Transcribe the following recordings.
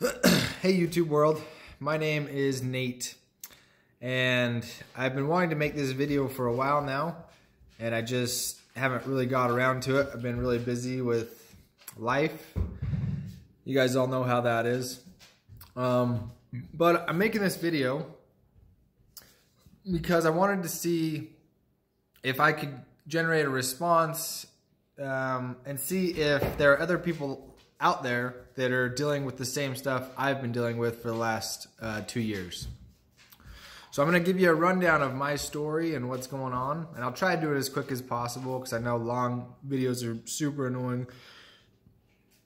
Hey YouTube world, my name is Nate and I've been wanting to make this video for a while now and I just haven't really got around to it. I've been really busy with life. You guys all know how that is. But I'm making this video because I wanted to see if I could generate a response and see if there are other people out there that are dealing with the same stuff I've been dealing with for the last 2 years. So I'm going to give you a rundown of my story and what's going on, and I'll try to do it as quick as possible because I know long videos are super annoying.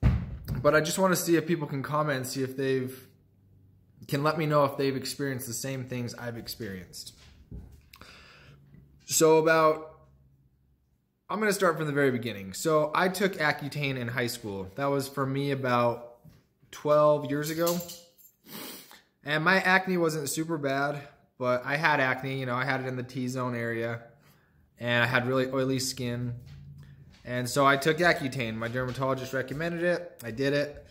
But I just want to see if people can comment and see if can let me know if they've experienced the same things I've experienced. So I'm going to start from the very beginning. So I took Accutane in high school. That was for me about 12 years ago. And my acne wasn't super bad, but I had acne. You know, I had it in the T-zone area. And I had really oily skin. And so I took Accutane. My dermatologist recommended it. I did it.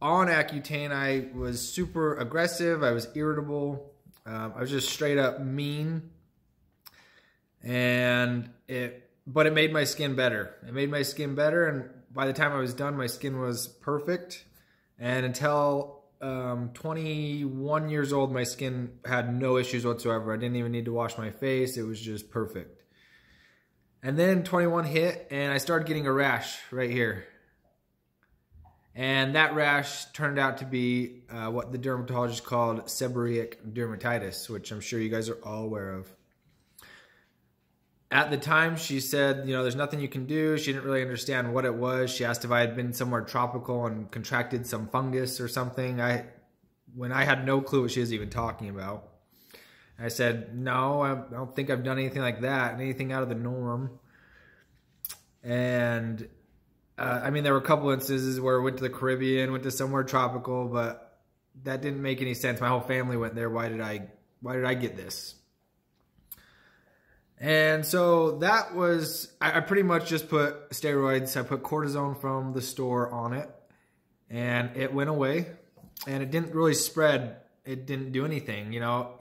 On Accutane, I was super aggressive. I was irritable. I was just straight up mean. But it made my skin better. It made my skin better, and by the time I was done, my skin was perfect. And until 21 years old, my skin had no issues whatsoever. I didn't even need to wash my face. It was just perfect. And then 21 hit, and I started getting a rash right here. And that rash turned out to be what the dermatologist called seborrheic dermatitis, which I'm sure you guys are all aware of. At the time, she said, you know, there's nothing you can do. She didn't really understand what it was. She asked if I had been somewhere tropical and contracted some fungus or something. When I had no clue what she was even talking about. I said, no, I don't think I've done anything like that, anything out of the norm. And, I mean, there were a couple instances where I went to the Caribbean, went to somewhere tropical, but that didn't make any sense. My whole family went there. Why did I get this? And so that was, I pretty much just put steroids. I put cortisone from the store on it and it went away and it didn't really spread. It didn't do anything, you know,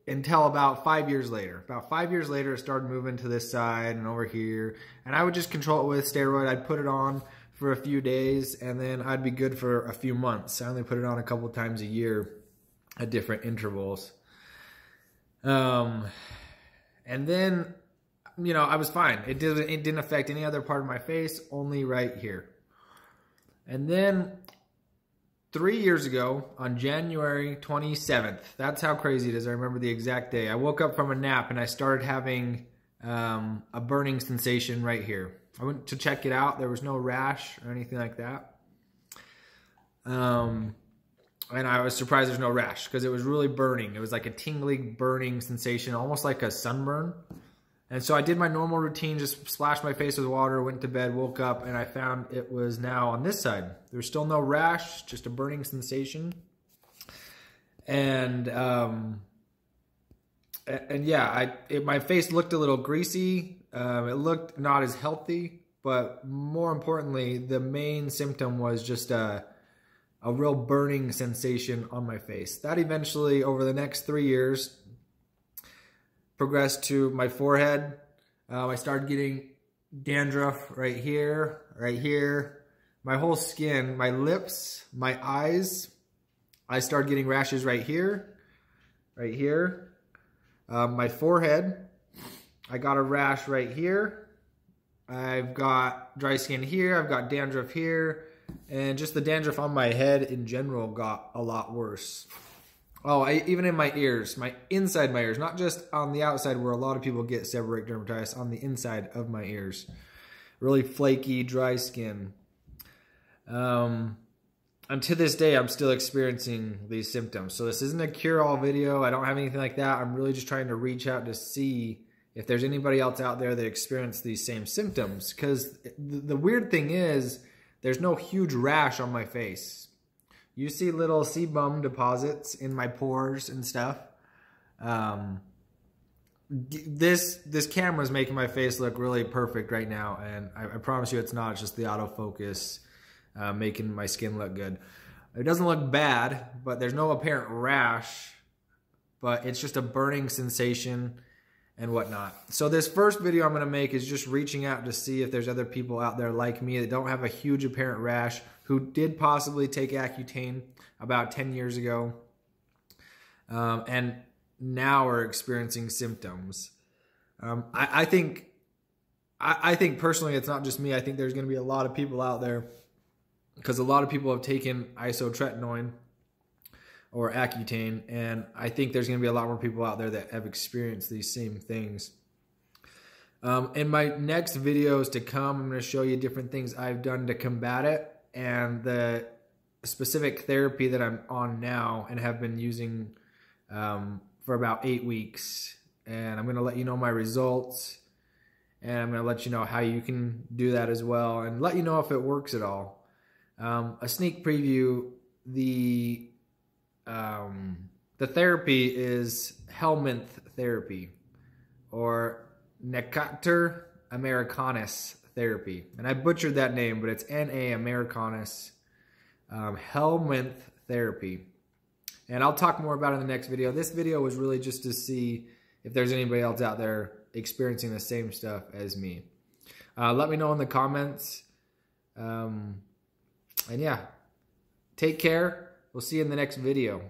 until about 5 years later. About 5 years later, it started moving to this side and over here. And I would just control it with steroid. I'd put it on for a few days and then I'd be good for a few months. I only put it on a couple times a year at different intervals. And then, you know, I was fine. It didn't affect any other part of my face, only right here. And then 3 years ago, on January 27th, that's how crazy it is. I remember the exact day. I woke up from a nap and I started having a burning sensation right here. I went to check it out. There was no rash or anything like that. And I was surprised there's no rash because it was really burning. It was like a tingling, burning sensation, almost like a sunburn. And so I did my normal routine, just splashed my face with water, went to bed, woke up, and I found it was now on this side. There's still no rash, just a burning sensation. And yeah, my face looked a little greasy. It looked not as healthy, but more importantly, the main symptom was just a real burning sensation on my face. That eventually, over the next 3 years, progressed to my forehead. I started getting dandruff right here. My whole skin, my lips, my eyes. I started getting rashes right here. My forehead, I got a rash right here. I've got dry skin here. I've got dandruff here. And just the dandruff on my head in general got a lot worse. Oh, even in my ears, inside my ears, not just on the outside where a lot of people get seborrheic dermatitis, on the inside of my ears. Really flaky, dry skin. And to this day, I'm still experiencing these symptoms. So this isn't a cure-all video. I don't have anything like that. I'm really just trying to reach out to see if there's anybody else out there that experienced these same symptoms. Because the weird thing is, there's no huge rash on my face. You see little sebum deposits in my pores and stuff. This camera is making my face look really perfect right now, and I promise you it's not. It's just the autofocus making my skin look good. It doesn't look bad, but there's no apparent rash, but it's just a burning sensation and whatnot. So this first video I'm going to make is just reaching out to see if there's other people out there like me that don't have a huge apparent rash, who did possibly take Accutane about 10 years ago, and now are experiencing symptoms. I think personally it's not just me. I think there's going to be a lot of people out there, because a lot of people have taken isotretinoin or Accutane, and I think there's going to be a lot more people out there that have experienced these same things. In my next videos to come, I'm going to show you different things I've done to combat it, and the specific therapy that I'm on now and have been using for about 8 weeks. And I'm going to let you know my results, and I'm going to let you know how you can do that as well, and let you know if it works at all. A sneak preview, the therapy is helminth therapy, or Nectar americanus therapy. And I butchered that name, but it's N.A. americanus, helminth therapy. And I'll talk more about it in the next video. This video was really just to see if there's anybody else out there experiencing the same stuff as me. Let me know in the comments. And yeah, take care. We'll see you in the next video.